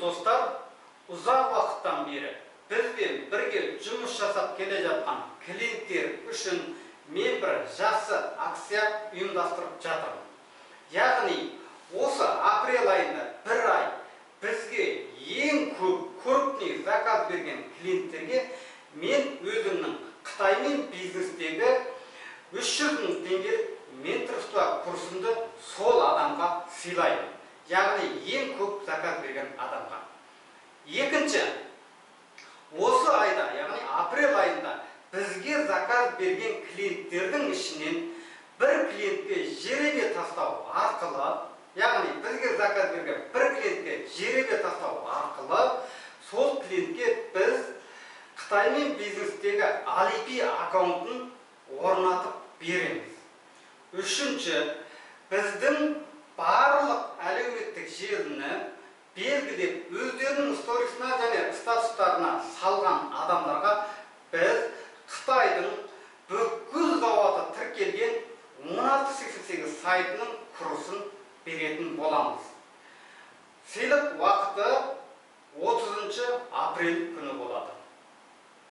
достар, ұзақ уақыттан бері бізбен бірге жұмыс жасап келе жатқан клиенттер үшін мен бір жақсы акция ұйымдастырып жатырмын. Яғни, осы апрель айында бір ай бізге ең көптей заказ берген клиенттерге мен өзімнің Қытаймен бизнестегі 300 мың теңгелік менторство курсымды сол адамға сыйлаймын. Яғни ең көп заказ берген адамға. Екінші, осы айда, яғни апрель айында бізге заказ берген клиенттердің ішінен бір клиентке жеребе тастау арқылы, яғни бізге заказ берген бір клиентке жеребе тастау арқылы, сол клиентке біз Қытаймен бизнестегі Alipay аккаунтын орнатып береміз. Үшінші, біздің барлық әлеуметтік желіні белгілеп, өздерінің сторисына және статустарына салған адамдарға біз Қытайдың бүкіл зауыты тіркелген 1688 сайтының курсын беретін боламыз. Сыйлық уақыты 30 апрель күні болады.